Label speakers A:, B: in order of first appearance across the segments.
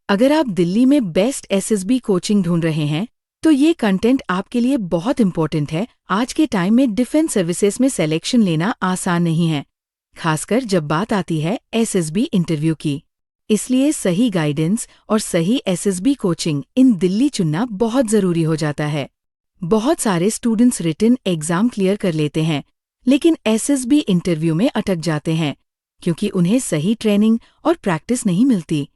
A: अगर आप दिल्ली में बेस्ट एसएसबी कोचिंग ढूंढ रहे हैं, तो ये कंटेंट आपके लिए बहुत इंपॉर्टेंट है। आज के टाइम में डिफेंस सर्विसेज में सिलेक्शन लेना आसान नहीं है, खासकर जब बात आती है एसएसबी इंटरव्यू की। इसलिए सही गाइडेंस और सही एसएसबी कोचिंग इन दिल्ली चुनना बहुत ज़रूरी हो जाता है। बहुत सारे स्टूडेंट्स रिटन एग्जाम क्लियर कर लेते हैं, लेकिन एसएसबी इंटरव्यू में अटक जाते हैं क्योंकि उन्हें सही ट्रेनिंग और प्रैक्टिस नहीं मिलती।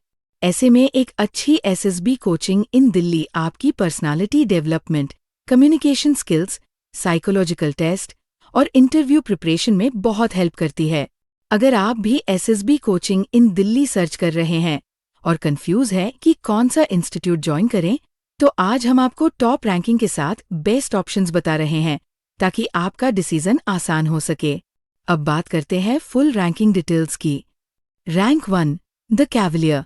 A: ऐसे में एक अच्छी एसएसबी कोचिंग इन दिल्ली आपकी personality development, communication skills, psychological test और इंटरव्यू प्रिपरेशन में बहुत हेल्प करती है। अगर आप भी SSB coaching in Delhi search कर रहे हैं और कंफ्यूज है कि कौन सा इंस्टीट्यूट ज्वाइन करें, तो आज हम आपको टॉप रैंकिंग के साथ बेस्ट ऑप्शंस बता रहे हैं ताकि आपका डिसीजन आसान हो सके। अब बात करते हैं फुल रैंकिंग डिटेल्स की। Rank 1, the Cavalier.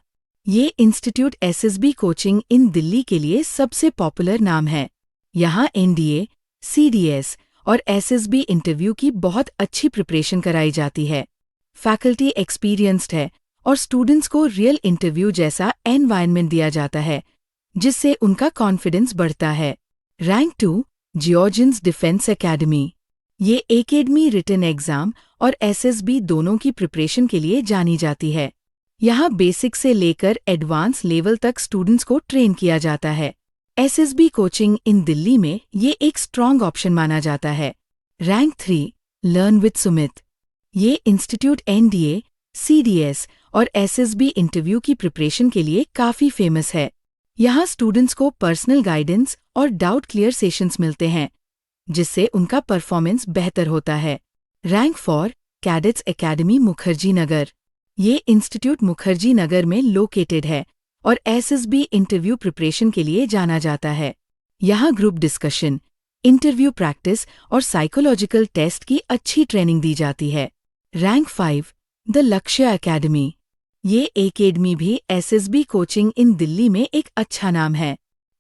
A: ये institute SSB coaching in Delhi के लिए सबसे पॉपुलर नाम है। यहाँ एनडीए, सीडीएस और एसएसबी इंटरव्यू की बहुत अच्छी प्रिपरेशन कराई जाती है। फैकल्टी एक्सपीरियंस्ड है और स्टूडेंट्स को रियल इंटरव्यू जैसा एनवायरनमेंट दिया जाता है, जिससे उनका कॉन्फिडेंस बढ़ता है। Rank 2, Georgians defence academy. ये एकेडमी रिटन एग्जाम और एसएसबी दोनों की प्रिपरेशन के लिए जानी जाती है। यहाँ बेसिक से लेकर एडवांस लेवल तक स्टूडेंट्स को ट्रेन किया जाता है। एसएसबी कोचिंग इन दिल्ली में ये एक स्ट्रॉन्ग ऑप्शन माना जाता है। Rank 3, learn with Sumit. ये इंस्टीट्यूट एनडीए, सीडीएस और एसएसबी इंटरव्यू की प्रिपरेशन के लिए काफ़ी फेमस है। यहाँ स्टूडेंट्स को पर्सनल गाइडेंस और डाउट क्लियर सेशंस मिलते हैं, जिससे उनका परफॉर्मेंस बेहतर होता है। Rank 4, cadets academy Mukherjee Nagar. ये इंस्टीट्यूट मुखर्जी नगर में लोकेटेड है और एसएसबी इंटरव्यू प्रिपरेशन के लिए जाना जाता है। यहाँ ग्रुप डिस्कशन, इंटरव्यू प्रैक्टिस और साइकोलॉजिकल टेस्ट की अच्छी ट्रेनिंग दी जाती है। रैंक 5, द लक्ष्य एकेडमी। ये एकेडमी भी एसएसबी कोचिंग इन दिल्ली में एक अच्छा नाम है।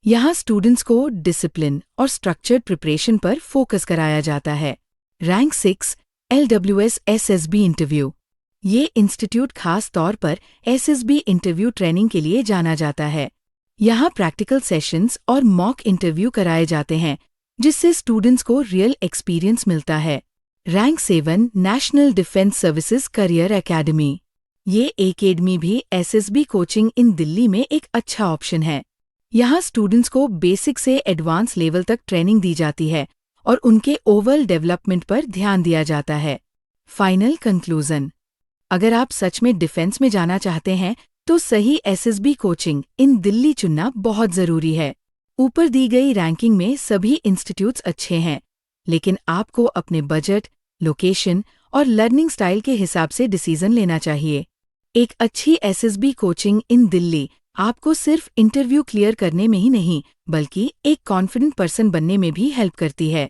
A: यहाँ स्टूडेंट्स को डिसिप्लिन और स्ट्रक्चर्ड प्रिपरेशन पर फोकस कराया जाता है। Rank 6, LWS SSB interview. ये इंस्टीट्यूट खास तौर पर एसएसबी इंटरव्यू ट्रेनिंग के लिए जाना जाता है। यहाँ प्रैक्टिकल सेशंस और मॉक इंटरव्यू कराए जाते हैं, जिससे स्टूडेंट्स को रियल एक्सपीरियंस मिलता है। Rank 7, national defence services career academy. ये एकेडमी भी एसएसबी कोचिंग इन दिल्ली में एक अच्छा ऑप्शन है। यहाँ स्टूडेंट्स को बेसिक से एडवांस लेवल तक ट्रेनिंग दी जाती है और उनके ओवरऑल डेवलपमेंट पर ध्यान दिया जाता है। फाइनल कंक्लूजन, अगर आप सच में डिफेंस में जाना चाहते हैं, तो सही एसएसबी कोचिंग इन दिल्ली चुनना बहुत ज़रूरी है। ऊपर दी गई रैंकिंग में सभी इंस्टीट्यूट्स अच्छे हैं, लेकिन आपको अपने बजट, लोकेशन और लर्निंग स्टाइल के हिसाब से डिसीजन लेना चाहिए। एक अच्छी एसएसबी कोचिंग इन दिल्ली आपको सिर्फ इंटरव्यू क्लियर करने में ही नहीं, बल्कि एक कॉन्फिडेंट पर्सन बनने में भी हेल्प करती है।